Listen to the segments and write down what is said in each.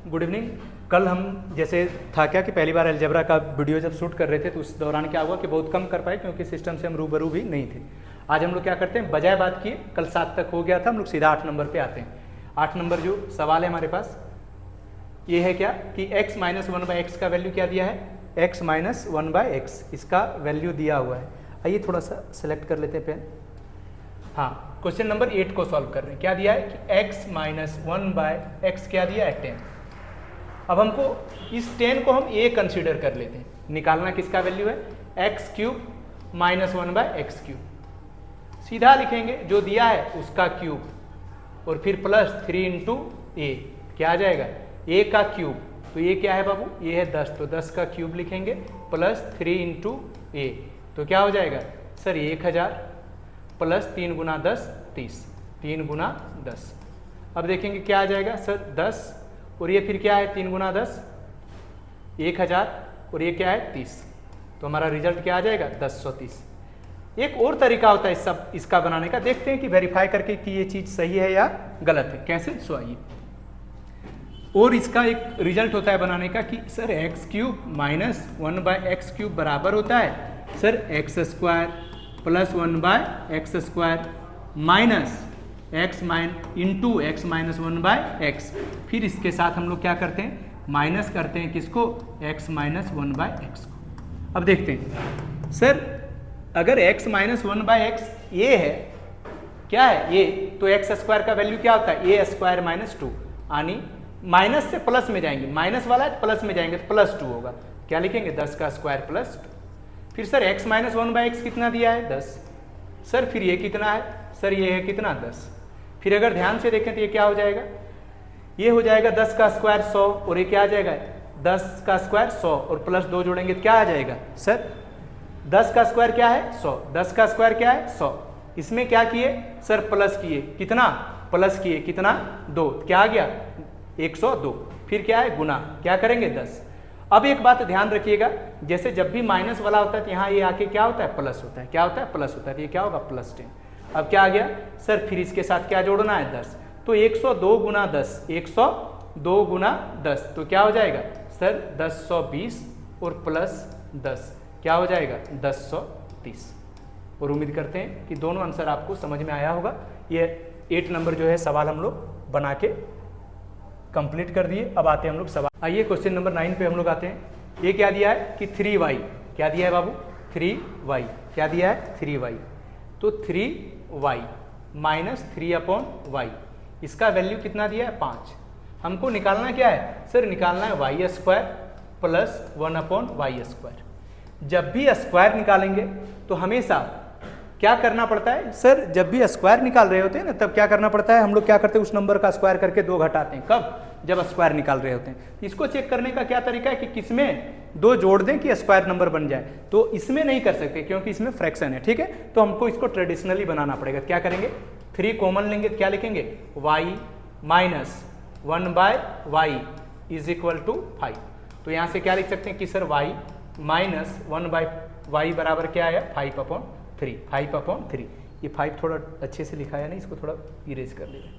Good evening. कल हम जैसे था क्या कि पहली बार अलजेब्रा का वीडियो जब शूट कर रहे थे तो उस दौरान क्या हुआ कि बहुत कम कर पाए क्योंकि सिस्टम से हम रूबरू भी नहीं थे। आज हम लोग क्या करते हैं, बजाय बात किए कल 7 तक हो गया था, हम लोग सीधा 8 नंबर पे आते हैं। 8 नंबर जो सवाल है हमारे पास ये है क्या कि x माइनस 1/x का वैल्यू क्या दिया है, x माइनस 1/x इसका वैल्यू दिया हुआ है। आइए थोड़ा सा सेलेक्ट कर लेते हैं पेन। हाँ, क्वेश्चन नंबर 8 को सॉल्व कर रहे हैं। क्या दिया है कि x माइनस 1/x क्या दिया है 10। अब हमको इस 10 को हम a कंसीडर कर लेते हैं। निकालना किसका वैल्यू है, x³ माइनस 1/x³। सीधा लिखेंगे जो दिया है उसका क्यूब और फिर प्लस 3 इंटू ए, क्या आ जाएगा a का क्यूब। तो ये क्या है बाबू, ये है 10, तो 10 का क्यूब लिखेंगे प्लस 3 इंटू ए, तो क्या हो जाएगा सर 1000 प्लस 3 गुना 10 30, 3 गुना 10। अब देखेंगे क्या आ जाएगा सर 10 और ये फिर क्या है 3 गुना 10 1000 और ये क्या है 30, तो हमारा रिजल्ट क्या आ जाएगा 1030। एक और तरीका होता है इसका बनाने का, देखते हैं कि वेरीफाई करके कि ये चीज़ सही है या गलत है। कैसे, सो आइए। और इसका एक रिजल्ट होता है बनाने का कि सर x³ माइनस 1/x³ बराबर होता है sir x² plus 1/x² minus x minus 1/x। फिर इसके साथ हम लोग क्या करते हैं, माइनस करते हैं किसको, x माइनस 1/x को। अब देखते हैं सर अगर x माइनस 1/x ये है, क्या है ये, तो x² का वैल्यू क्या होता है a² माइनस 2, यानी माइनस से प्लस में जाएंगे, माइनस वाला है प्लस में जाएंगे तो +2 होगा। क्या लिखेंगे 10 का स्क्वायर प्लस 2। फिर सर x माइनस 1/x कितना दिया है 10, सर फिर ये कितना है, सर ये है कितना 10। फिर अगर ध्यान से देखें तो ये क्या हो जाएगा, ये हो जाएगा 10 का स्क्वायर 100 और ये क्या आ जाएगा 10 का स्क्वायर 100 और प्लस 2 जोड़ेंगे तो क्या आ जाएगा सर 10 का स्क्वायर क्या है 100, 10 का स्क्वायर क्या है 100। इसमें क्या किए सर प्लस किए, कितना प्लस किए कितना 2, क्या आ गया 102। फिर क्या है गुना, क्या करेंगे 10। अब एक बात ध्यान रखिएगा, जैसे जब भी माइनस वाला होता है तो यहाँ ये आके क्या होता है प्लस होता है, क्या होता है प्लस होता है, तो ये क्या होगा +10। अब क्या आ गया सर फिर इसके साथ क्या जोड़ना है 10, तो 102 गुना 10, 102 गुना 10 तो क्या हो जाएगा सर 1020 और प्लस 10 क्या हो जाएगा 1030। और उम्मीद करते हैं कि दोनों आंसर आपको समझ में आया होगा। ये 8 नंबर जो है सवाल हम लोग बना के कंप्लीट कर दिए। अब आते हैं हम लोग सवाल, आइए क्वेश्चन नंबर 9 पे हम लोग आते हैं। ये क्या दिया है कि 3y, क्या दिया है बाबू 3y, क्या दिया है 3y, तो 3y माइनस 3/y इसका वैल्यू कितना दिया है 5। हमको निकालना क्या है सर, निकालना है y² प्लस 1/y²। जब भी स्क्वायर निकालेंगे तो हमेशा क्या करना पड़ता है सर, जब भी स्क्वायर निकाल रहे होते हैं ना तब क्या करना पड़ता है, हम लोग क्या करते हैं उस नंबर का स्क्वायर करके 2 घटाते हैं। कब, जब स्क्वायर निकाल रहे होते हैं। इसको चेक करने का क्या तरीका है कि किसमें 2 जोड़ दें कि स्क्वायर नंबर बन जाए, तो इसमें नहीं कर सकते क्योंकि इसमें फ्रैक्शन है, ठीक है। तो हमको इसको ट्रेडिशनली बनाना पड़ेगा। क्या करेंगे 3 कॉमन लेंगे, क्या लिखेंगे y minus 1/y is equal to 5। तो यहाँ से क्या लिख सकते हैं कि सर y माइनस 1/y बराबर क्या आया 5/3, 5/3। ये 5 थोड़ा अच्छे से लिखा है नहीं, इसको थोड़ा इरेज कर लीजिए।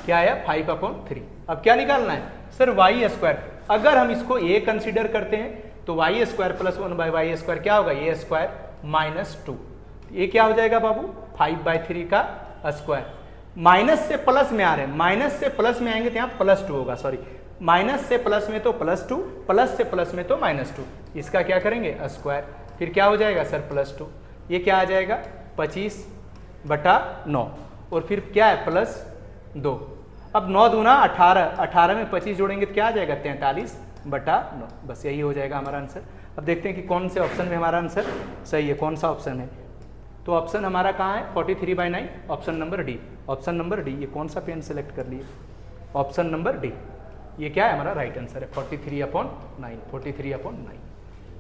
क्या आया 5/3। अब क्या निकालना है सर y²। अगर हम इसको a कंसीडर करते हैं तो y² प्लस 1/y² क्या होगा a² माइनस 2। ये क्या हो जाएगा बाबू 5/3 का स्क्वायर। माइनस से प्लस में आ रहे हैं, माइनस से प्लस में आएंगे तो यहाँ +2 होगा, सॉरी माइनस से प्लस में तो +2, प्लस से प्लस में तो -2। इसका क्या करेंगे स्क्वायर, फिर क्या हो जाएगा सर +2। ये क्या आ जाएगा 25/9 और फिर क्या है +2। अब 9 दूना 18, 18 में 25 जोड़ेंगे तो क्या आ जाएगा 43/9। बस यही हो जाएगा हमारा आंसर। अब देखते हैं कि कौन से ऑप्शन में हमारा आंसर सही है, कौन सा ऑप्शन है। तो ऑप्शन हमारा कहाँ है 43/9, option number D, option number D. ये कौन सा पेन सेलेक्ट कर लिए, ऑप्शन नंबर डी, ये क्या है हमारा राइट आंसर है 43/9, 43/9,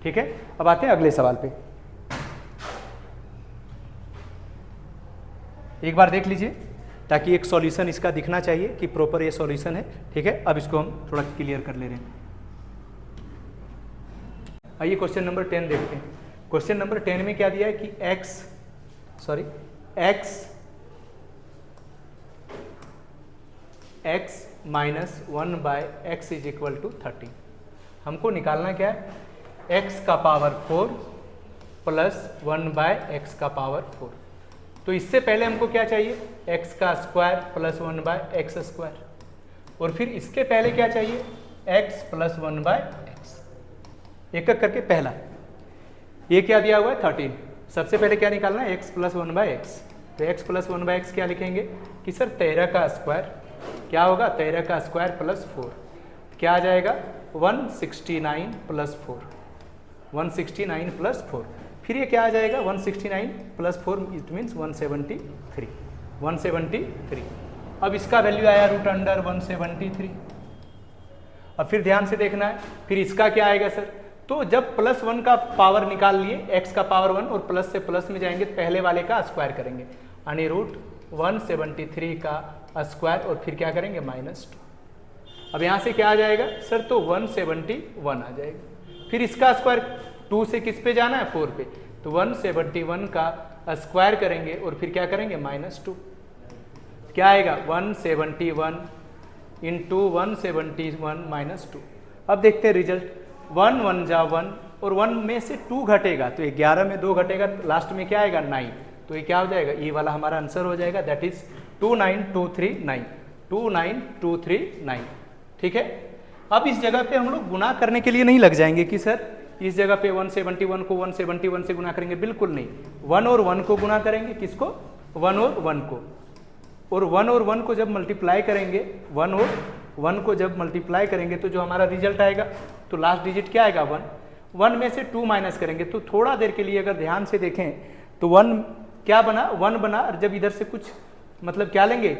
ठीक है। अब आते हैं अगले सवाल पे, एक बार देख लीजिए ताकि एक सॉल्यूशन इसका दिखना चाहिए कि प्रॉपर ये सॉल्यूशन है, ठीक है। अब इसको हम थोड़ा क्लियर कर ले रहे हैं। आइए क्वेश्चन नंबर 10 देखते हैं। क्वेश्चन नंबर 10 में क्या दिया है कि x x minus 1/x is equal to 13। हमको निकालना क्या है, x का पावर 4 प्लस 1/x का पावर 4। तो इससे पहले हमको क्या चाहिए, x का स्क्वायर प्लस 1/x स्क्वायर, और फिर इसके पहले क्या चाहिए, x प्लस 1/x। एक एक करके पहला ये क्या दिया हुआ है 13। सबसे पहले क्या निकालना है, x प्लस 1/x। तो x प्लस 1/x क्या लिखेंगे कि सर 13 का स्क्वायर क्या होगा, 13 का स्क्वायर प्लस 4 क्या आ जाएगा 169 प्लस 4, 169 प्लस 4। फिर ये क्या आ जाएगा 169 प्लस 4 इट मीन्स 173, 173। अब इसका वैल्यू आया रूट अंडर 173। अब फिर ध्यान से देखना है, फिर इसका क्या आएगा सर, तो जब प्लस 1 का पावर निकाल लिए, x का पावर 1 और प्लस से प्लस में जाएंगे तो पहले वाले का स्क्वायर करेंगे, यानी रूट 173 का स्क्वायर और फिर क्या करेंगे -2। अब यहाँ से क्या आ जाएगा सर, तो 171 आ जाएगा। फिर इसका स्क्वायर 2 से किस पे जाना है 4 पे, तो 171 का स्क्वायर करेंगे और फिर क्या करेंगे -2। क्या आएगा 171 इंटू 171 -2। अब देखते हैं रिजल्ट, 1 1 जा 1 और 1 में से 2 घटेगा तो 11 में 2 घटेगा, लास्ट में क्या आएगा 9। तो ये क्या हो जाएगा, ये वाला हमारा आंसर हो जाएगा, दैट इज 29239, 29239। ठीक है। अब इस जगह पे हम लोग गुना करने के लिए नहीं लग जाएंगे कि सर इस जगह पे 171 को 171 से गुना करेंगे, बिल्कुल नहीं। 1 और 1 को गुना करेंगे, किसको, 1 और 1 को, और 1 और 1 को जब मल्टीप्लाई करेंगे, 1 और 1 को जब मल्टीप्लाई करेंगे तो जो हमारा रिजल्ट आएगा, तो लास्ट डिजिट क्या आएगा 1। 1 में से 2 माइनस करेंगे, तो थोड़ा देर के लिए अगर ध्यान से देखें तो 1 क्या बना, 1 बना, और जब इधर से कुछ मतलब क्या लेंगे,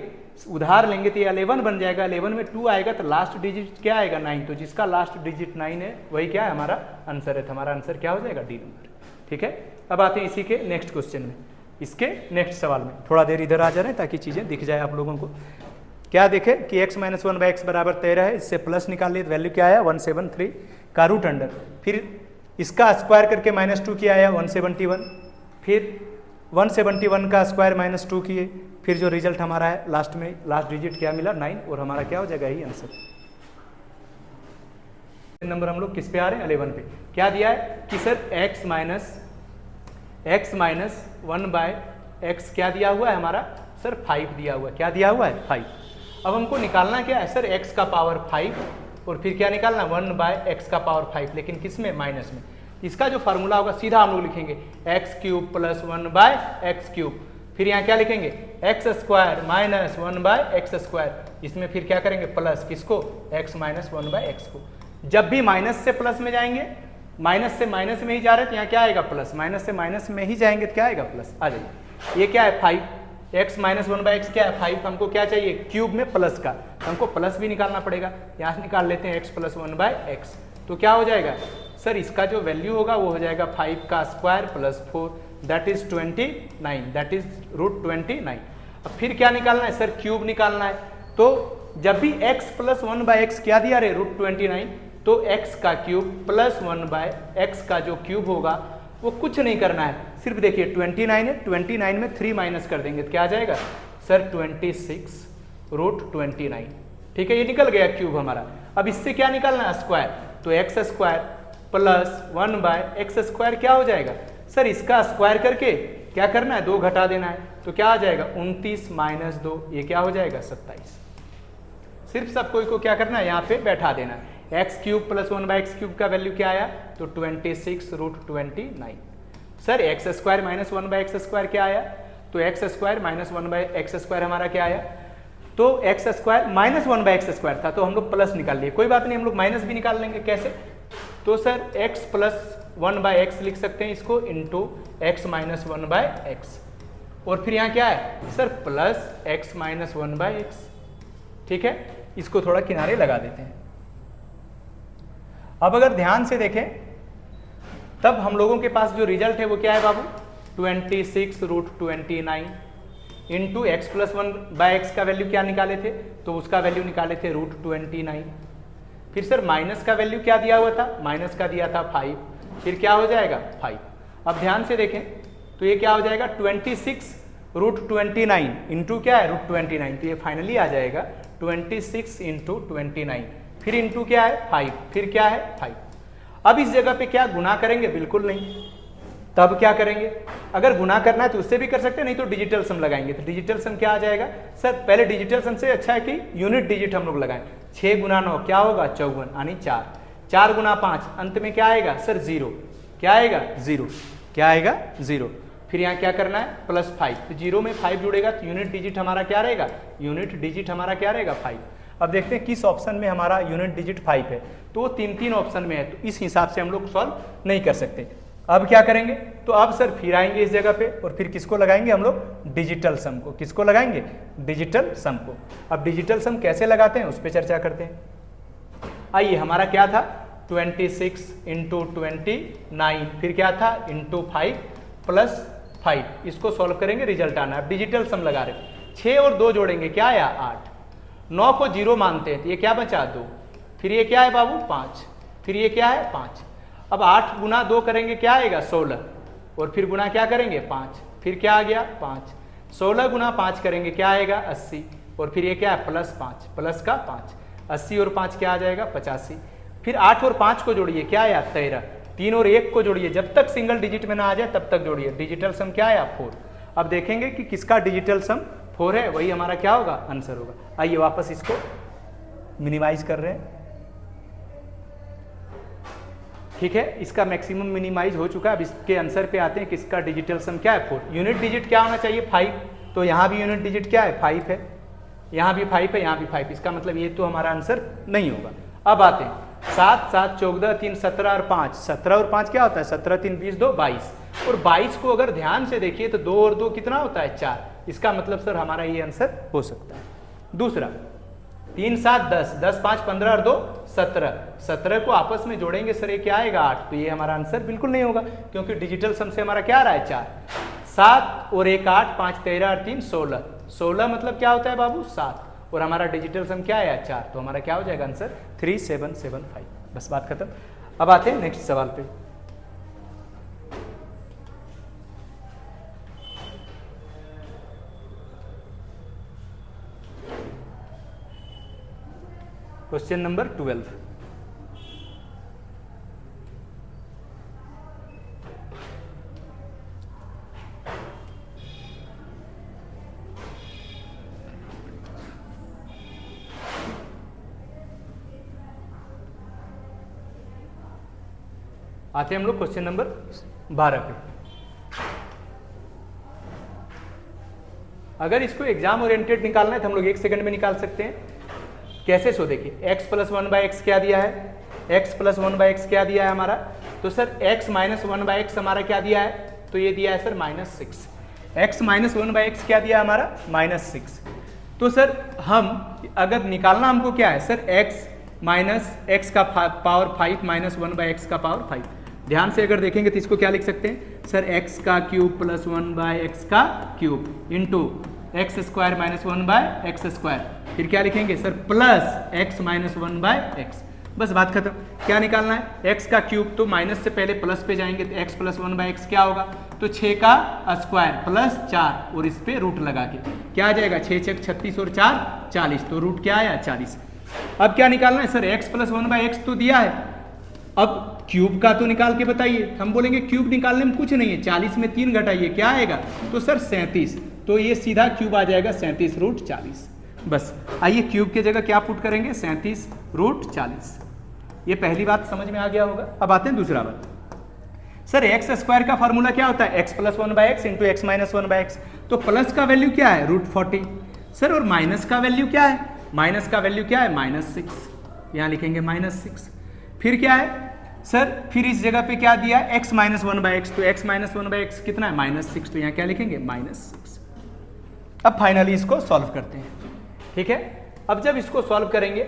उधार लेंगे तो ये 11 बन जाएगा। 11 में 2 आएगा तो लास्ट डिजिट क्या आएगा 9। तो जिसका लास्ट डिजिट 9 है वही क्या है हमारा आंसर है। तो हमारा आंसर क्या हो जाएगा डी नंबर। ठीक है। अब आते हैं इसी के नेक्स्ट क्वेश्चन में, इसके नेक्स्ट सवाल में। थोड़ा देर इधर आ जा रहे हैं ताकि चीज़ें दिख जाए आप लोगों को। क्या देखे कि x माइनस 1/x बराबर 13 है, इससे प्लस निकाल लिए तो वैल्यू क्या आया 173 का रूट अंडर, फिर इसका स्क्वायर करके -2 किया आया 171, फिर 171 का स्क्वायर -2 किए, फिर जो रिजल्ट हमारा है लास्ट में लास्ट डिजिट क्या मिला 9, और हमारा क्या हो जाएगा यही आंसर। नंबर हम लोग किस पे आ रहे हैं 11 पे। क्या दिया है कि सर x माइनस 1/x क्या दिया हुआ है हमारा सर 5 दिया हुआ है। क्या दिया हुआ है 5। अब हमको निकालना क्या है सर x का पावर 5 और फिर क्या निकालना 1/x का पावर 5, लेकिन किस में माइनस में। इसका जो फार्मूला होगा सीधा हम लोग लिखेंगे x³ प्लस 1/x³, फिर यहाँ क्या लिखेंगे x² माइनस 1/x²। इसमें फिर क्या करेंगे प्लस किसको x माइनस 1/x को। जब भी माइनस से प्लस में जाएंगे, माइनस से माइनस में ही जा रहे हैं तो यहाँ क्या आएगा प्लस, माइनस से माइनस में ही जाएंगे तो क्या आएगा प्लस आ जाएगा। ये क्या है 5, x माइनस 1/x क्या है 5, हमको क्या चाहिए क्यूब में प्लस का, हमको प्लस भी निकालना पड़ेगा। यहाँ से निकाल लेते हैं x प्लस 1/x, तो क्या हो जाएगा सर इसका जो वैल्यू होगा वो हो जाएगा 5 का square plus 4 that is 29, that is root 29। अब फिर क्या निकालना है सर क्यूब निकालना है, तो जब भी x प्लस 1/x क्या दिया रे रूट 29, तो x का क्यूब प्लस 1/x का जो क्यूब होगा वो कुछ नहीं करना है, सिर्फ देखिए 29 है, 29 में 3 माइनस कर देंगे तो क्या आ जाएगा सर 26 रूट 29। ठीक है, ये निकल गया क्यूब हमारा। अब इससे क्या निकालना है स्क्वायर, तो x² प्लस 1/x² क्या हो जाएगा सर इसका स्क्वायर करके क्या करना है 2 घटा देना है, तो क्या आ जाएगा 29 माइनस 2, ये क्या हो जाएगा 27। सिर्फ सब कोई को क्या करना है यहाँ पे बैठा देना है। x³ प्लस 1/x³ का वैल्यू क्या आया तो 26 root 29। Sir x² minus 1/x² क्या आया, तो x² माइनस 1/x² हमारा क्या आया, तो x² माइनस 1/x² था तो हम लोग प्लस निकाल लिए, कोई बात नहीं हम लोग माइनस भी निकाल लेंगे। कैसे, तो सर x प्लस 1/x लिख सकते हैं इसको इंटू x माइनस 1/x, और फिर यहाँ क्या है sir plus x minus 1/x। ठीक है, इसको थोड़ा किनारे लगा देते हैं। अब अगर ध्यान से देखें तब हम लोगों के पास जो रिजल्ट है वो क्या है बाबू 26 root 29 into x plus 1/x का वैल्यू क्या निकाले थे, तो उसका वैल्यू निकाले थे रूट 29। फिर सर माइनस का वैल्यू क्या दिया हुआ था, माइनस का दिया था 5, फिर क्या हो जाएगा 5। अब ध्यान से देखें तो ये क्या हो जाएगा 26 रूट 29 इंटू क्या है रूट 29, तो ये फाइनली आ जाएगा 26 इंटू 29, फिर इंटू क्या है 5, फिर क्या है 5। अब इस जगह पे क्या गुना करेंगे? बिल्कुल नहीं। तब क्या करेंगे? अगर गुना करना है तो उससे भी कर सकते हैं, नहीं तो डिजिटल सम लगाएंगे। तो डिजिटल सम क्या आ जाएगा सर? पहले डिजिटल सम से अच्छा है कि यूनिट डिजिट हम लोग लगाएं। 6 गुना 9 क्या होगा? 54 यानी 4। 4 गुना 5 अंत में क्या आएगा सर? 0। क्या आएगा? 0। क्या आएगा? 0। फिर यहाँ क्या करना है? +5। तो 0 में 5 जुड़ेगा तो यूनिट डिजिट हमारा क्या रहेगा? यूनिट डिजिट हमारा क्या रहेगा? 5। अब देखते हैं किस ऑप्शन में हमारा यूनिट डिजिट 5 है। तो वो 3 ऑप्शन में है, तो इस हिसाब से हम लोग सॉल्व नहीं कर सकते। अब क्या करेंगे? तो अब सर फिर आएंगे इस जगह पे और फिर किसको लगाएंगे हम लोग? डिजिटल सम को। किसको लगाएंगे? डिजिटल सम को। अब डिजिटल सम कैसे लगाते हैं उस पर चर्चा करते हैं। आइए, हमारा क्या था? 26 इंटू 29, फिर क्या था? इंटू 5 + 5। इसको सॉल्व करेंगे, रिजल्ट आना। अब डिजिटल सम लगा रहे, 6 और 2 जोड़ेंगे, क्या आया? 8। 9 को 0 मानते हैं तो ये क्या बचा? 2। फिर ये क्या है बाबू? 5। फिर ये क्या है? 5। अब 8 गुना 2 करेंगे, क्या आएगा? 16। और फिर गुना क्या करेंगे? 5। फिर क्या आ गया? 5। 16 गुना 5 करेंगे, क्या आएगा? 80। और फिर ये क्या है? +5, प्लस का 5। 80 और 5 क्या आ जाएगा? 85। फिर 8 और 5 को जोड़िए, क्या आया? 13। 3 और 1 को जोड़िए, जब तक सिंगल डिजिट में ना आ जाए तब तक जोड़िए। डिजिटल सम क्या आया? 4। अब देखेंगे कि किसका डिजिटल सम 4 है, वही हमारा क्या होगा? आंसर होगा। आइए वापस इसको मिनिमाइज कर रहे हैं। ठीक है, इसका मैक्सिमम मिनिमाइज हो चुका है। अब इसके आंसर पे आते हैं, किसका डिजिटल सम क्या है? 4। यूनिट डिजिट क्या होना चाहिए? 5। तो यहाँ भी यूनिट डिजिट क्या है? 5 है। यहाँ भी 5 है, यहाँ भी 5। इसका मतलब ये तो हमारा आंसर नहीं होगा। अब आते हैं 7, 7, 14, 3, 17 और 5। 17 और 5 क्या होता है? 17, 3, 20, 2, 22। और 22 को अगर ध्यान से देखिए तो 2 और 2 कितना होता है? 4। इसका मतलब सर हमारा ये आंसर हो सकता है। दूसरा 3, 7, 10, 10, 5, 15 और 2, 17। 17 को आपस में जोड़ेंगे सर, ये क्या आएगा? 8। तो ये हमारा आंसर बिल्कुल नहीं होगा, क्योंकि डिजिटल सम से हमारा क्या आ रहा है? 4। 7 और 1 8, 5 13 और 3 16। 16 मतलब क्या होता है बाबू? 7। और हमारा डिजिटल सम क्या आया? 4। तो हमारा क्या हो जाएगा आंसर? 3775। बस बात खत्म। अब आते हैं नेक्स्ट सवाल पे। Question number 12। आते हैं हम लोग क्वेश्चन नंबर 12 पे। अगर इसको एग्जाम ओरिएंटेड निकालना है तो हम लोग 1 सेकंड में निकाल सकते हैं। कैसे? सो देखिए, x + 1/x क्या दिया है? x + 1/x क्या दिया है हमारा? तो सर x - 1/x हमारा क्या दिया है? तो ये दिया है सर -6। x - 1/x क्या दिया है हमारा? -6। तो सर हम अगर निकालना हमको क्या है सर? x का पावर 5 - 1/x का पावर 5। ध्यान से अगर देखेंगे तो इसको क्या लिख सकते हैं सर? x का क्यूब + 1/x का क्यूब इंटू x² - 1/x²। फिर क्या लिखेंगे सर? +x - 1/x। बस बात खत्म। क्या निकालना है? x का क्यूब, तो माइनस से पहले प्लस पे जाएंगे तो x + 1/x क्या होगा? तो 6 का स्क्वायर + 4 और इस पे रूट लगा के क्या आ जाएगा? 6 6 36 और 4 40। तो रूट क्या आया? 40। अब क्या निकालना है सर? x + 1/x तो दिया है, अब क्यूब का तो निकाल के बताइए। हम बोलेंगे क्यूब निकालने में कुछ नहीं है, 40 में 3 घटाइए, क्या आएगा? तो सर 37। तो ये सीधा क्यूब आ जाएगा 37√40। बस आइए क्यूब के जगह क्या पुट करेंगे? 37√40। ये पहली बात समझ में आ गया होगा। अब आते हैं दूसरा बात। सर x² का फॉर्मूला क्या होता है? x + 1/x into x - 1/x। तो प्लस का वैल्यू क्या है? √40। सर और माइनस का वैल्यू क्या है? माइनस का वैल्यू क्या है? -6। यहाँ लिखेंगे -6। फिर क्या है सर? फिर इस जगह पे क्या दिया है? x - 1/x। तो x - 1/x कितना है? -6। तो यहाँ क्या लिखेंगे? -6। अब फाइनली इसको सॉल्व करते हैं। ठीक है, अब जब इसको सॉल्व करेंगे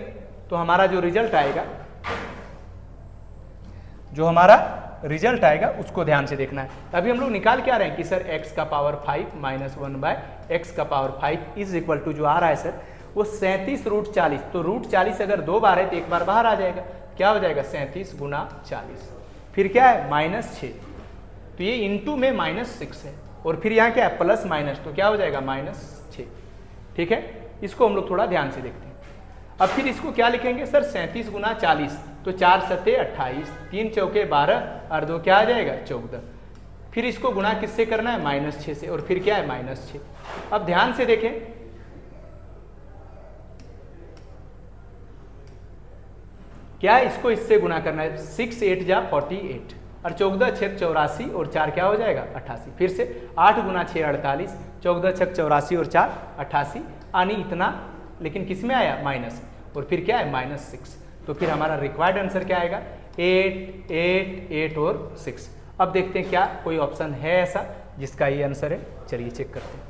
तो हमारा जो रिजल्ट आएगा उसको ध्यान से देखना है। अभी हम लोग निकाल क्या रहे हैं कि सर x का पावर 5 - 1/x का पावर 5 इज इक्वल टू जो आ रहा है सर वो 37√40। तो √40 अगर 2 बार है तो 1 बार बाहर आ जाएगा। क्या हो जाएगा? 37 गुना 40। फिर क्या है? -6। तो ये इंटू में -6 है और फिर यहाँ क्या है? प्लस माइनस, तो क्या हो जाएगा? -6। ठीक है, इसको हम लोग थोड़ा ध्यान से देखते हैं। अब फिर इसको क्या लिखेंगे सर 37 गुना 40, तो 4 सत्ते 28, 3 चौके 12 और 2 क्या आ जाएगा 14। फिर इसको गुना किससे करना है -6 से, और फिर क्या है -6। अब ध्यान से देखें, क्या इसको इससे गुना करना है, 6 8 जा 48 और 14 6 84 और 4 क्या हो जाएगा 88। फिर से 8 गुना 6 48, 14 6 84 और 4 88, यानी इतना, लेकिन किस में आया माइनस, और फिर क्या है -6। तो फिर हमारा रिक्वायर्ड आंसर क्या आएगा 8 8 8 और 6। अब देखते हैं क्या कोई ऑप्शन है ऐसा जिसका ये आंसर है, चलिए चेक करते हैं।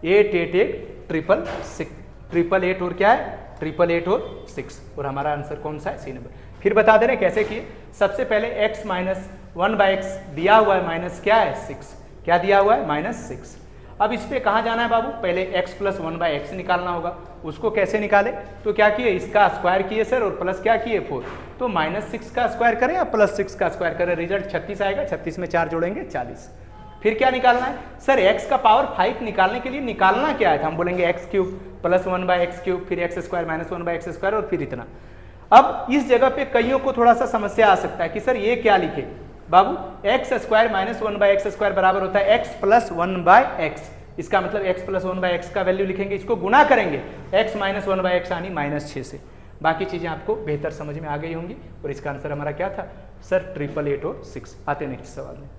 8 8 8 ट्रिपल 6, 888 और क्या है 888 और 6, और हमारा आंसर कौन सा है सी नंबर। फिर बता दे रहे कैसे किए। सबसे पहले x माइनस 1/x दिया हुआ है, माइनस क्या है 6, क्या दिया हुआ है -6। अब इस पे कहाँ जाना है बाबू, पहले x प्लस 1/x निकालना होगा। उसको कैसे निकाले, तो क्या किए इसका स्क्वायर किए सर, और प्लस क्या किए 4, तो -6 का स्क्वायर करें या +6 का स्क्वायर करें, रिजल्ट 36 आएगा। 36 में 4 जोड़ेंगे 40। फिर क्या निकालना है सर, x का पावर 5 निकालने के लिए निकालना क्या है, हम बोलेंगे x³ प्लस 1/x³, फिर x² माइनस 1/x² और फिर इतना। अब इस जगह पे कईयों को थोड़ा सा समस्या आ सकता है कि सर ये क्या लिखे बाबू, x² माइनस 1/x² बराबर होता है x प्लस 1/x। इसका मतलब x प्लस 1/x का वैल्यू लिखेंगे, इसको गुना करेंगे x माइनस 1/x यानी -6 से। बाकी चीजें आपको बेहतर समझ में आ गई होंगी, और इसका आंसर हमारा क्या था सर 888 और 6। आते नेक्स्ट सवाल में।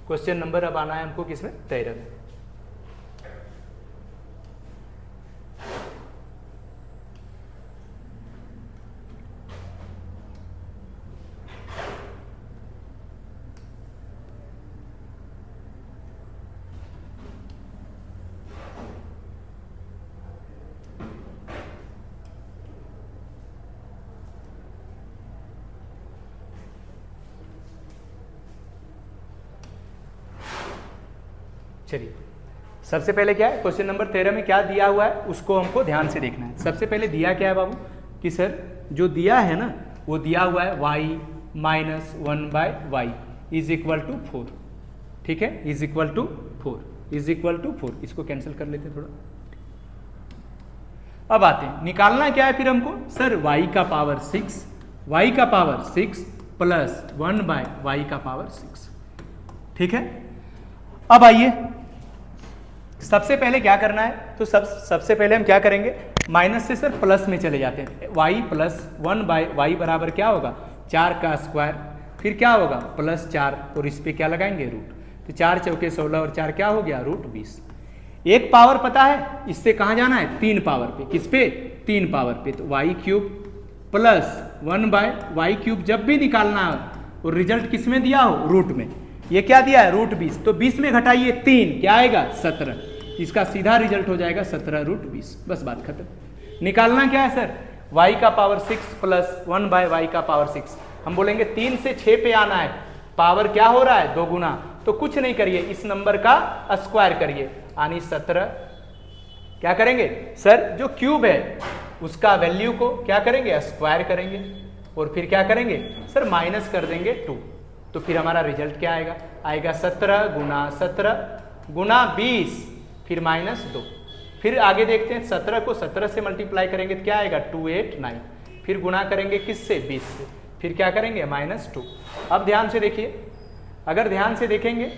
क्वेश्चन नंबर अब आना है हमको किसमें 13 में। चलिए सबसे पहले क्या है, क्वेश्चन नंबर 13 में क्या दिया हुआ है उसको हमको ध्यान से देखना है। सबसे पहले दिया क्या है बाबू, कि सर जो दिया है ना वो दिया हुआ है y minus 1/y is equal to 4, ठीक है, इज इक्वल टू 4। इसको कैंसिल कर लेते हैं थोड़ा। अब आते हैं निकालना क्या है फिर हमको, सर y का पावर 6 प्लस 1/y का पावर 6, ठीक है। अब आइए सबसे पहले क्या करना है, तो सबसे पहले हम क्या करेंगे, माइनस से सर प्लस में चले जाते हैं। y प्लस 1/y बराबर क्या होगा 4 का स्क्वायर, फिर क्या होगा +4 और इस पे क्या लगाएंगे रूट, तो 4 चौके 16 और 4 क्या हो गया √20। एक पावर पता है, इससे कहाँ जाना है 3 पावर पे, किस पे 3 पावर पे, तो y³ प्लस 1/y³ जब भी निकालना हो और रिजल्ट किस में दिया हो रूट में, ये क्या दिया है √20, तो 20 में घटाइए 3 क्या आएगा 17, इसका सीधा रिजल्ट हो जाएगा 17√20। बस बात खत्म। निकालना क्या है सर, y का पावर 6 प्लस 1/y का पावर 6। हम बोलेंगे 3 से 6 पे आना है, पावर क्या हो रहा है 2 गुना, तो कुछ नहीं करिए इस नंबर का स्क्वायर करिए, यानी 17 क्या करेंगे सर, जो क्यूब है उसका वैल्यू को क्या करेंगे स्क्वायर करेंगे, और फिर क्या करेंगे सर माइनस कर देंगे 2, तो फिर हमारा रिजल्ट क्या आएगा 17 गुना 20 फिर -2। फिर आगे देखते हैं 17 को 17 से मल्टीप्लाई करेंगे तो क्या आएगा 289, फिर गुना करेंगे किससे 20 से, फिर क्या करेंगे -2। अब ध्यान से देखिए, अगर ध्यान से देखेंगे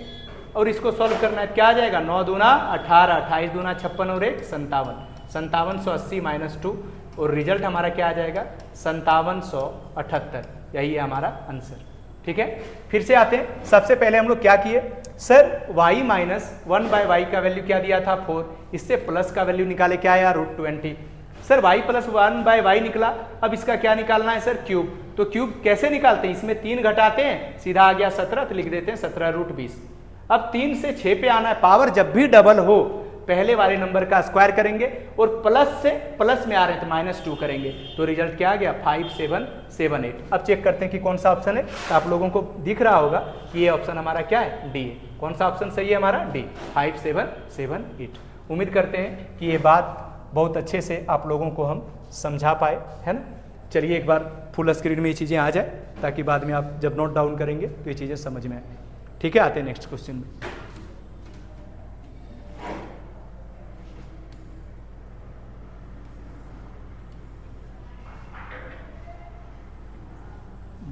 और इसको सॉल्व करना है क्या आ जाएगा 9 दूना 18, 28 दूना 56 और 1 57, 5780 -2, और रिजल्ट हमारा क्या आ जाएगा 5778। यही है हमारा आंसर, ठीक है। फिर से आते हैं, सबसे पहले हम लोग क्या किए सर, y माइनस 1/y का वैल्यू क्या दिया था 4, इससे प्लस का वैल्यू निकाले क्या आया √20। सर y प्लस 1/y निकला, अब इसका क्या निकालना है सर क्यूब, तो क्यूब कैसे निकालते हैं, इसमें 3 घटाते हैं सीधा आ गया 17, तो लिख देते हैं 17√20। अब 3 से 6 पे आना है, पावर जब भी डबल हो पहले वाले नंबर का स्क्वायर करेंगे, और प्लस से प्लस में आ रहे हैं तो -2 करेंगे, तो रिजल्ट क्या आ गया 5778। अब चेक करते हैं कि कौन सा ऑप्शन है, तो आप लोगों को दिख रहा होगा कि ये ऑप्शन हमारा क्या है डी है। कौन सा ऑप्शन सही है हमारा डी 5778। उम्मीद करते हैं कि ये बात बहुत अच्छे से आप लोगों को हम समझा पाए, है ना। चलिए एक बार फुल स्क्रीन में ये चीज़ें आ जाए ताकि बाद में आप जब नोट डाउन करेंगे तो ये चीज़ें समझ में आए, ठीक है। आते हैं नेक्स्ट क्वेश्चन में।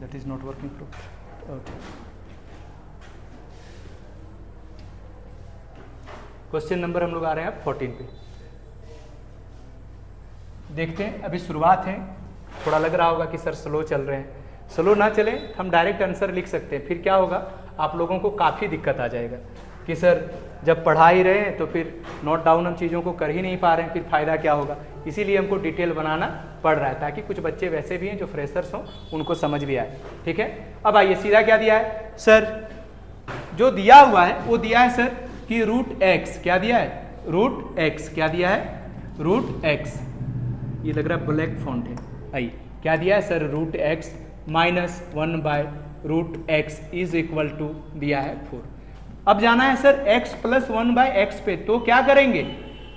That is not working proof. Okay, question number हम लोग आ रहे हैं अब 14 पे। देखते हैं, अभी शुरुआत है, थोड़ा लग रहा होगा कि सर स्लो चल रहे हैं। स्लो ना चले, हम डायरेक्ट आंसर लिख सकते हैं, फिर क्या होगा आप लोगों को काफ़ी दिक्कत आ जाएगा कि सर जब पढ़ा ही रहे हैं तो फिर नोट डाउन हम चीज़ों को कर ही नहीं पा रहे हैं, फिर फ़ायदा क्या होगा। इसीलिए हमको डिटेल बनाना पड़ रहा है ताकि कुछ बच्चे वैसे भी हैं जो फ्रेशर्स हों, उनको समझ भी आए। ठीक है, अब आइए सीधा क्या दिया है सर, जो दिया हुआ है वो दिया है सर कि रूट एक्स, क्या दिया है रूट एक्स, क्या दिया है रूट एक्स, ये लग रहा है ब्लैक फॉन्ट है। आइए क्या दिया है sir, root x minus 1 by root x is equal to दिया है 4। अब जाना है sir x plus 1 by x पे, तो क्या करेंगे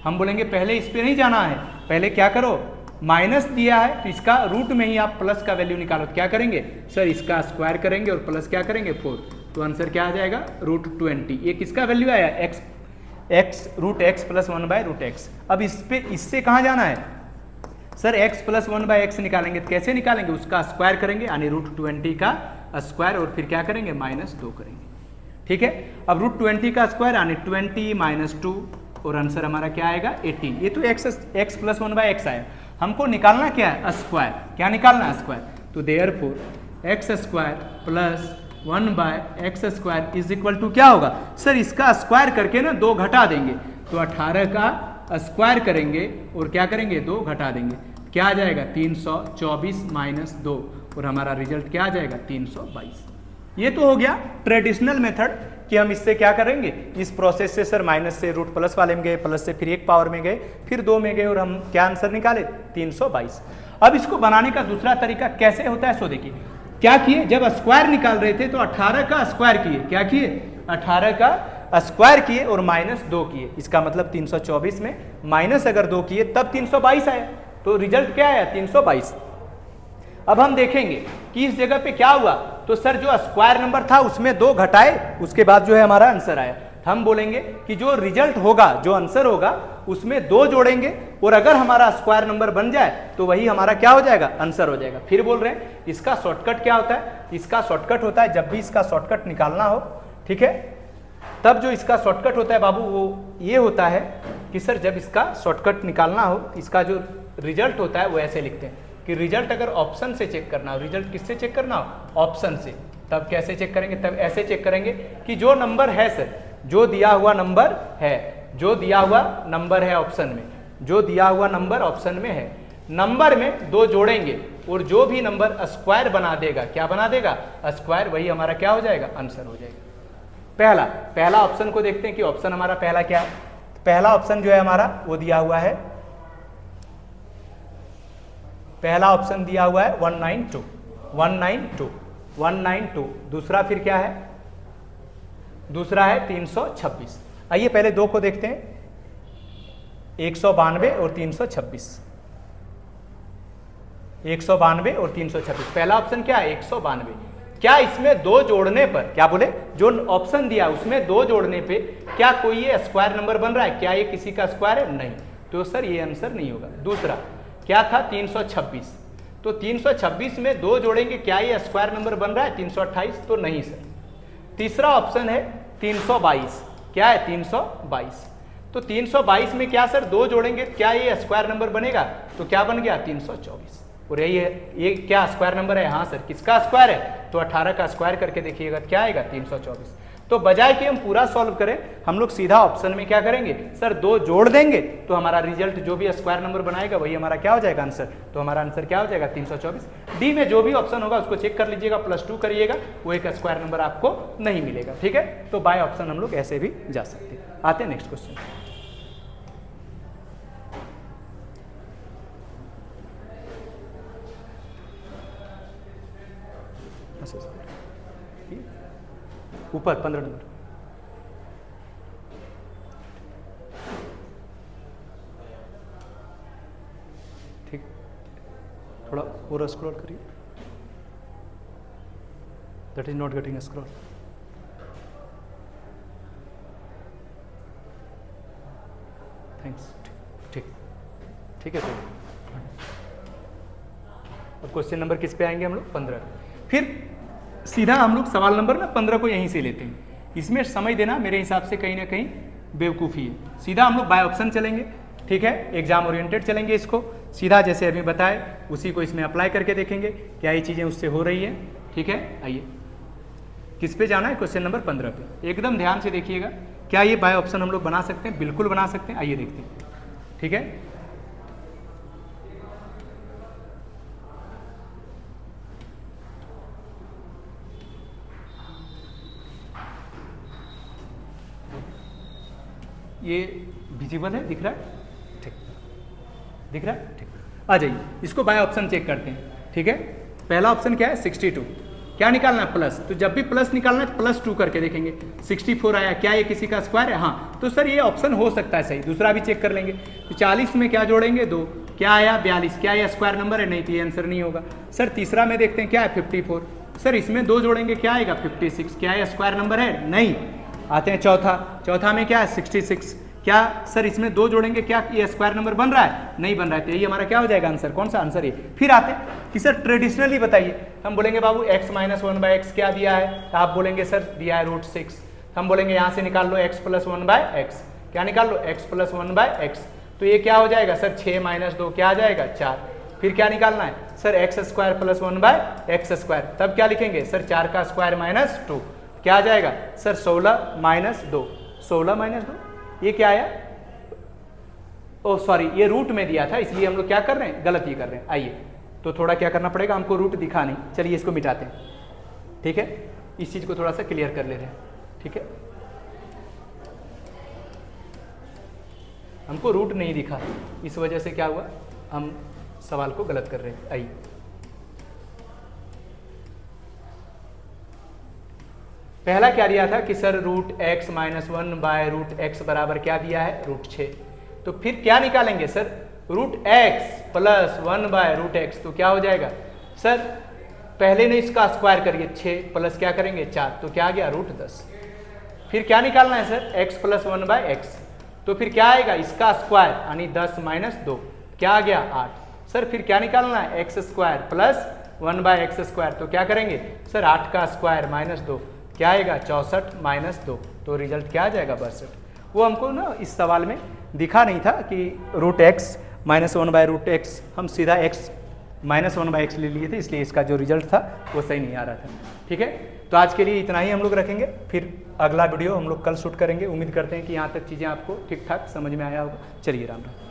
हम बोलेंगे पहले इस पे नहीं जाना है, पहले क्या करो माइनस दिया है तो इसका रूट में ही आप प्लस का वैल्यू निकालो। तो क्या करेंगे सर, इसका स्क्वायर करेंगे और प्लस क्या करेंगे 4, तो आंसर क्या आ जाएगा रूट 20। ये किसका वैल्यू आया x root x plus 1 by root x. अब इस पे इससे कहाँ जाना है sir, x plus 1 by x निकालेंगे, तो कैसे निकालेंगे, उसका स्क्वायर करेंगे यानी रूट 20 का स्क्वायर और फिर क्या करेंगे -2 करेंगे। ठीक है, अब रूट 20 का स्क्वायर यानी 20 माइनस 2 और आंसर हमारा क्या आएगा 18। ये तो x प्लस 1 बाय एक्स आया, हमको निकालना क्या है स्क्वायर, क्या निकालना है स्क्वायर, तो therefore x square plus 1 by x square is equal to क्या होगा सर, इसका स्क्वायर करके ना 2 घटा देंगे, तो 18 का स्क्वायर करेंगे और क्या करेंगे 2 घटा देंगे, क्या आ जाएगा 324 माइनस 2 और हमारा रिजल्ट क्या आ जाएगा 322। ये तो हो गया ट्रेडिशनल मेथड कि हम इससे क्या करेंगे, इस प्रोसेस से सर माइनस से रूट प्लस वाले में गए, प्लस से फिर 1 पावर में गए, फिर 2 में गए और हम क्या आंसर निकाले 322। अब इसको बनाने का दूसरा तरीका कैसे होता है सो देखिए, क्या किए जब स्क्वायर निकाल रहे थे तो 18 का स्क्वायर किए, क्या किए 18 का स्क्वायर किए और -2 किए, इसका मतलब 324 में माइनस अगर 2 किए तब 322 आया, तो रिजल्ट क्या आया 322। अब हम देखेंगे कि इस जगह पे क्या हुआ, तो सर जो स्क्वायर नंबर था उसमें 2 घटाए, उसके बाद जो है हमारा आंसर आया। हम बोलेंगे कि जो रिजल्ट होगा, जो आंसर होगा उसमें 2 जोड़ेंगे और अगर हमारा स्क्वायर नंबर बन जाए तो वही हमारा क्या हो जाएगा आंसर हो जाएगा। फिर बोल रहे हैं इसका शॉर्टकट क्या होता है, इसका शॉर्टकट होता है जब भी इसका शॉर्टकट निकालना हो, ठीक है, तब जो इसका शॉर्टकट होता है बाबू वो ये होता है कि सर जब इसका शॉर्टकट निकालना हो, इसका जो रिजल्ट होता है वो ऐसे लिखते हैं कि रिजल्ट अगर ऑप्शन से चेक करना हो, रिजल्ट किससे चेक करना हो ऑप्शन से, तब कैसे चेक करेंगे, तब ऐसे चेक करेंगे कि जो नंबर है सर, जो दिया हुआ नंबर है, जो दिया हुआ नंबर है ऑप्शन में, जो दिया हुआ नंबर ऑप्शन में है, नंबर में 2 जोड़ेंगे और जो भी नंबर स्क्वायर बना देगा, क्या बना देगा स्क्वायर, वही हमारा क्या हो जाएगा आंसर हो जाएगा। पहला ऑप्शन को देखते हैं कि ऑप्शन हमारा पहला क्या है। पहला ऑप्शन जो है हमारा वो दिया हुआ है, पहला ऑप्शन दिया हुआ है 192। दूसरा फिर क्या है, दूसरा है 326। आइए पहले 2 को देखते हैं, 192 और 326, 192 और 326। पहला ऑप्शन क्या है 192, क्या इसमें 2 जोड़ने पर, क्या बोले जो ऑप्शन दिया उसमें 2 जोड़ने पे क्या कोई ये स्क्वायर नंबर बन रहा है, क्या ये किसी का स्क्वायर है, नहीं, तो सर ये आंसर नहीं होगा। दूसरा क्या था 326, तो 326 में 2 जोड़ेंगे, क्या ये स्क्वायर नंबर बन रहा है 328, तो नहीं सर। तीसरा ऑप्शन है 322, क्या है 322, तो 322 में क्या सर 2 जोड़ेंगे, क्या ये स्क्वायर नंबर बनेगा, तो क्या बन गया 324, और यही है, ये क्या स्क्वायर नंबर है, हाँ सर किसका स्क्वायर है, तो 18 का स्क्वायर करके देखिएगा क्या आएगा 324। तो बजाय कि हम पूरा सॉल्व करें, हम लोग सीधा ऑप्शन में क्या करेंगे सर 2 जोड़ देंगे, तो हमारा रिजल्ट जो भी स्क्वायर नंबर बनाएगा वही हमारा क्या हो जाएगा आंसर, तो हमारा आंसर क्या हो जाएगा 324। डी में जो भी ऑप्शन होगा उसको चेक कर लीजिएगा, +2 करिएगा, वो एक स्क्वायर नंबर आपको नहीं मिलेगा। ठीक है, तो बाय ऑप्शन हम लोग ऐसे भी जा सकते हैं। आते हैं नेक्स्ट क्वेश्चन। ऊपर 15 नंबर, ठीक, थोड़ा पूरा स्क्रॉल करिए, that is not getting scroll. Thanks, ठीक है। तो अब क्वेश्चन नंबर किस पे आएंगे हम लोग 15। फिर सीधा हम लोग सवाल नंबर ना 15 को यहीं से लेते हैं। इसमें समझ देना मेरे हिसाब से कहीं ना कहीं बेवकूफ़ी है। सीधा हम लोग बाय ऑप्शन चलेंगे, ठीक है, एग्जाम ओरिएंटेड चलेंगे। इसको सीधा जैसे अभी बताए उसी को इसमें अप्लाई करके देखेंगे क्या ये चीज़ें उससे हो रही है, ठीक है। आइए किस पे जाना है, क्वेश्चन नंबर 15 पे। एकदम ध्यान से देखिएगा, क्या ये बाय ऑप्शन हम लोग बना सकते हैं? बिल्कुल बना सकते हैं। आइए देखते हैं, ठीक है। ये विजिबल है, दिख रहा है? ठीक, दिख रहा है? ठीक, आ जाइए इसको बाय ऑप्शन चेक करते हैं, ठीक है। पहला ऑप्शन क्या है? 62। क्या निकालना है? प्लस। तो जब भी प्लस निकालना है प्लस 2 करके देखेंगे। 64 आया, क्या ये किसी का स्क्वायर है? हाँ, तो सर ये ऑप्शन हो सकता है सही। दूसरा भी चेक कर लेंगे। तो 40 में क्या जोड़ेंगे? 2। क्या आया? 42। क्या ये स्क्वायर नंबर है? नहीं, तो ये आंसर नहीं होगा। सर तीसरा में देखते हैं क्या है? 54। सर इसमें 2 जोड़ेंगे क्या आएगा? 56। क्या ये स्क्वायर नंबर है? नहीं। आते हैं चौथा में क्या है? 66। क्या सर इसमें 2 जोड़ेंगे क्या ये स्क्वायर नंबर बन रहा है? नहीं बन रहा है, तो यही हमारा क्या हो जाएगा आंसर? कौन सा आंसर? ये। फिर आते हैं कि सर ट्रेडिशनली बताइए। हम बोलेंगे बाबू x - 1/x क्या दिया है? तो आप बोलेंगे सर दिया है √6। हम बोलेंगे यहाँ से निकाल लो x + 1/x। क्या निकाल लो? x + 1/x। तो ये क्या हो जाएगा सर? 6 - 2 क्या आ जाएगा? 4। फिर क्या निकालना है सर? x² + 1/x²। तब क्या लिखेंगे सर? 4 का स्क्वायर - 2 क्या आ जाएगा सर? 16 - 2। 16 - 2 ये क्या आया? ओ सॉरी, ये रूट में दिया था, इसलिए हम लोग क्या कर रहे हैं? गलत ही कर रहे हैं। आइए तो थोड़ा क्या करना पड़ेगा हमको? रूट दिखा नहीं। चलिए इसको मिटाते हैं, ठीक है। इस चीज को थोड़ा सा क्लियर कर ले रहे हैं, ठीक है। हमको रूट नहीं दिखा, इस वजह से क्या हुआ, हम सवाल को गलत कर रहे हैं। आइए पहला क्या दिया था कि सर √x - 1/√x बराबर क्या दिया है? √6। तो फिर क्या निकालेंगे सर? √x + 1/√x। तो क्या हो जाएगा सर? पहले ने इसका स्क्वायर करिए, 6 प्लस क्या करेंगे? 4। तो क्या आ गया? √10। फिर क्या निकालना है सर? x + 1/x। तो फिर क्या आएगा? इसका स्क्वायर यानी 10 - 2 क्या आ गया? 8। सर फिर क्या निकालना है? x² + 1/x²। तो क्या करेंगे सर? 8 का स्क्वायर -2 क्या आएगा? 64 - 2। तो रिजल्ट क्या आ जाएगा? 62। वो हमको ना इस सवाल में दिखा नहीं था कि √x - 1/√x, हम सीधा x - 1/x ले लिए थे, इसलिए इसका जो रिजल्ट था वो सही नहीं आ रहा था, ठीक है। तो आज के लिए इतना ही हम लोग रखेंगे, फिर अगला वीडियो हम लोग कल शूट करेंगे। उम्मीद करते हैं कि यहाँ तक चीज़ें आपको ठीक ठाक समझ में आया होगा। चलिए राम राम।